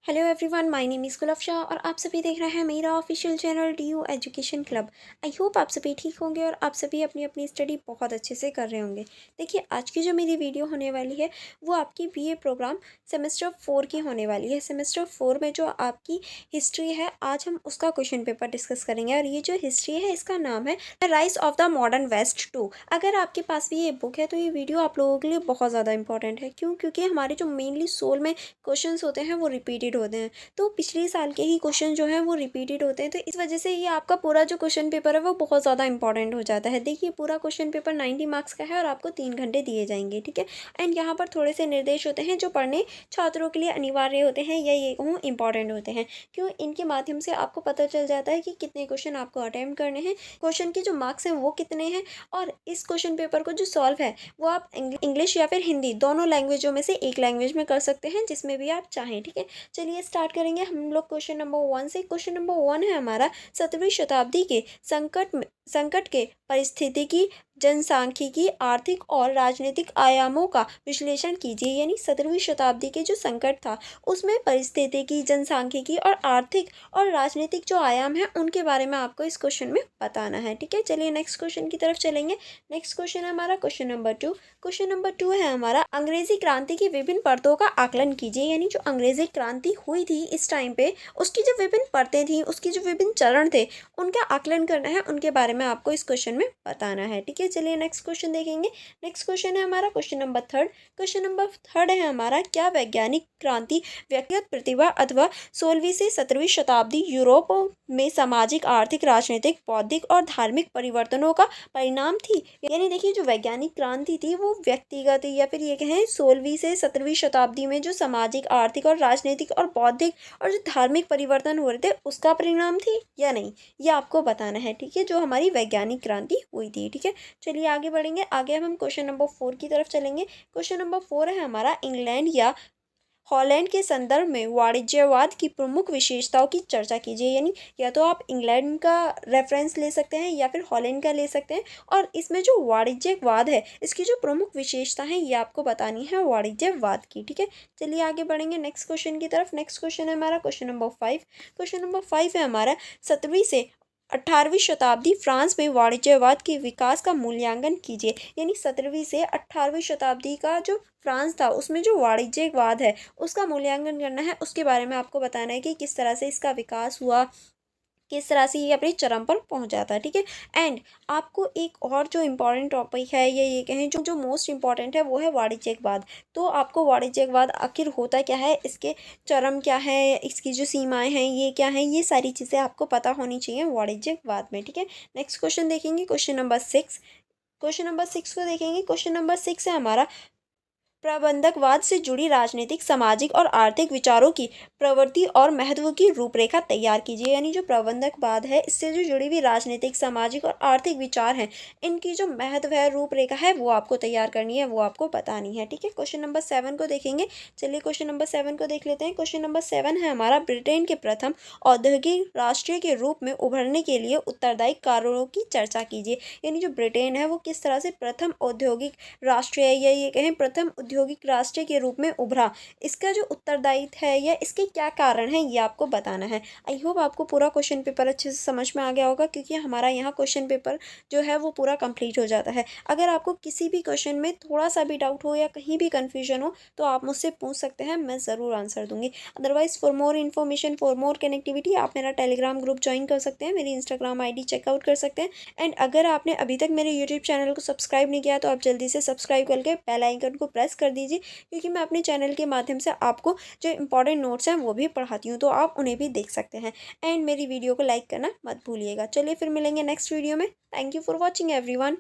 Hello everyone, my name is Gulab Shah और आप सभी देख रहे हैं मेरा official channel DU education club. I hope आप सभी ठीक होंगे और आप सभी अपनी अपनी स्टडी बहुत अच्छे से कर रहे होंगे। देखिए, आज की जो मेरी वीडियो होने वाली है वो आपकी BA प्रोग्राम सेमेस्टर 4 की होने वाली है। सेमेस्टर 4 में जो आपकी हिस्ट्री है, आज हम उसका क्वेश्चन पेपर डिस्कस करेंगे और ये जो हिस्ट्री है इसका नाम है the rise of the modern west 2। अगर आपके पास भी ये बुक है तो ये वीडियो आप लोगों के लिए बहुत ज़्यादा इंपॉर्टेंट है। क्यों? क्योंकि हमारे जो मेनली सोल में क्वेश्चंस होते हैं वो रिपीटेड होते हैं। तो पिछले साल के ही क्वेश्चन जो हैं वो रिपीटेड होते हैं, तो इस वजह से ये आपका पूरा जो क्वेश्चन पेपर है वो बहुत ज़्यादा इंपॉर्टेंट हो जाता है। देखिए, पूरा क्वेश्चन पेपर 90 मार्क्स का है और आपको 3 घंटे दिए जाएंगे, ठीक है। एंड यहाँ पर थोड़े से निर्देश होते हैं जो पढ़ने छात्रों के लिए अनिवार्य होते हैं या ये कहूँ इंपॉर्टेंट होते हैं। क्यों? इनके माध्यम से आपको पता चल जाता है कि कितने क्वेश्चन आपको अटेम्प्ट करने हैं, क्वेश्चन के जो मार्क्स हैं वो कितने हैं, और इस क्वेश्चन पेपर को जो सॉल्व है वो आप इंग्लिश या फिर हिंदी दोनों लैंग्वेजों में से एक लैंग्वेज में कर सकते हैं, जिसमें भी आप चाहें, ठीक है। चलिए स्टार्ट करेंगे हम लोग क्वेश्चन नंबर 1 से। क्वेश्चन नंबर 1 है हमारा, 17वीं शताब्दी के संकट के पारिस्थितिकी, जनसांख्यिकी, आर्थिक और राजनीतिक आयामों का विश्लेषण कीजिए। यानी 17वीं शताब्दी के जो संकट था उसमें पारिस्थितिकी, जनसांख्यिकी और आर्थिक और राजनीतिक जो आयाम है उनके बारे में आपको इस क्वेश्चन में बताना है, ठीक है। चलिए नेक्स्ट क्वेश्चन की तरफ चलेंगे। नेक्स्ट क्वेश्चन है हमारा क्वेश्चन नंबर 2। क्वेश्चन नंबर 2 है हमारा, अंग्रेजी क्रांति की विभिन्न परतों का आकलन कीजिए। यानी जो अंग्रेजी क्रांति हुई थी इस टाइम पे, उसकी जो विभिन्न परतें थी, उसकी जो विभिन्न चरण थे, उनका आकलन करना है, उनके बारे में आपको इस क्वेश्चन में बताना है, ठीक है। चलिए नेक्स्ट क्वेश्चन देखेंगे। नेक्स्ट क्वेश्चन है हमारा क्वेश्चन नंबर 3। क्वेश्चन नंबर 3 है हमारा, क्या वैज्ञानिक क्रांति व्यक्तिगत प्रतिभा अथवा 16वीं से 17वीं शताब्दी यूरोप में सामाजिक, आर्थिक, राजनीतिक, बौद्धिक और धार्मिक परिवर्तनों का परिणाम थी? यानी देखिए, जो वैज्ञानिक क्रांति थी वो व्यक्तिगत या फिर ये कहें 16वीं से 17वीं शताब्दी में जो सामाजिक, आर्थिक और राजनीतिक और बौद्धिक और जो धार्मिक परिवर्तन हो रहे थे उसका परिणाम थी या नहीं, ये आपको बताना है, ठीक है। जो हमारी वैज्ञानिक क्रांति हुई थी, ठीक है। चलिए आगे बढ़ेंगे। आगे हम क्वेश्चन नंबर 4 की तरफ चलेंगे। क्वेश्चन नंबर 4 है हमारा, इंग्लैंड या हॉलैंड के संदर्भ में वाणिज्यवाद की प्रमुख विशेषताओं की चर्चा कीजिए। यानी या तो आप इंग्लैंड का रेफरेंस ले सकते हैं या फिर हॉलैंड का ले सकते हैं, और इसमें जो वाणिज्यवाद है इसकी जो प्रमुख विशेषता है ये आपको बतानी है वाणिज्यवाद की, ठीक है। चलिए आगे बढ़ेंगे नेक्स्ट क्वेश्चन की तरफ। नेक्स्ट क्वेश्चन है हमारा क्वेश्चन नंबर 5। क्वेश्चन नंबर 5 है हमारा, 17वीं से 18वीं शताब्दी फ्रांस में वाणिज्यवाद के विकास का मूल्यांकन कीजिए। यानी 17वीं से 18वीं शताब्दी का जो फ्रांस था उसमें जो वाणिज्यवाद है उसका मूल्यांकन करना है, उसके बारे में आपको बताना है कि किस तरह से इसका विकास हुआ, किस तरह से ये अपने चरम पर पहुंच जाता है, ठीक है। एंड आपको एक और जो इम्पोर्टेंट टॉपिक है या ये कहें जो जो मोस्ट इम्पॉर्टेंट है वो है वाणिज्यवाद। तो आपको वाणिज्यवाद आखिर होता क्या है, इसके चरम क्या है, इसकी जो सीमाएं हैं ये क्या है, ये सारी चीज़ें आपको पता होनी चाहिए वाणिज्यवाद में, ठीक है। नेक्स्ट क्वेश्चन देखेंगे, क्वेश्चन नंबर 6। क्वेश्चन नंबर 6 को देखेंगे। क्वेश्चन नंबर 6 है हमारा, प्रबंधकवाद से जुड़ी राजनीतिक, सामाजिक और आर्थिक विचारों की प्रवृत्ति और महत्व की रूपरेखा तैयार कीजिए। यानी जो प्रबंधकवाद है इससे जो जुड़ी हुई राजनीतिक, सामाजिक और आर्थिक विचार हैं, इनकी जो महत्व है, रूपरेखा है, वो आपको तैयार करनी है, वो आपको बतानी है, ठीक है। क्वेश्चन नंबर 7 को देखेंगे। चलिए क्वेश्चन नंबर 7 को देख लेते हैं। क्वेश्चन नंबर 7 है हमारा, ब्रिटेन के प्रथम औद्योगिक राष्ट्र के रूप में उभरने के लिए उत्तरदायी कारणों की चर्चा कीजिए। यानी जो ब्रिटेन है वो किस तरह से प्रथम औद्योगिक राष्ट्र है या ये कहें प्रथम औद्योगिक राष्ट्र के रूप में उभरा, इसका जो उत्तरदायित्व है या इसके क्या कारण है ये आपको बताना है। आई होप आपको पूरा क्वेश्चन पेपर अच्छे से समझ में आ गया होगा, क्योंकि हमारा यहाँ क्वेश्चन पेपर जो है वो पूरा कंप्लीट हो जाता है। अगर आपको किसी भी क्वेश्चन में थोड़ा सा भी डाउट हो या कहीं भी कन्फ्यूजन हो तो आप मुझसे पूछ सकते हैं, मैं ज़रूर आंसर दूंगी। Otherwise for more information, for more connectivity, आप मेरा टेलीग्राम ग्रुप ज्वाइन कर सकते हैं, मेरी इंस्टाग्राम ID चेकआउट कर सकते हैं। एंड अगर आपने अभी तक मेरे यूट्यूब चैनल को सब्सक्राइब नहीं किया तो आप जल्दी से सब्सक्राइब करके बेल आइकन को प्रेस कर दीजिए, क्योंकि मैं अपने चैनल के माध्यम से आपको जो इंपॉर्टेंट नोट्स हैं वो भी पढ़ाती हूँ, तो आप उन्हें भी देख सकते हैं। एंड मेरी वीडियो को लाइक करना मत भूलिएगा। चलिए फिर मिलेंगे नेक्स्ट वीडियो में। Thank you for watching everyone.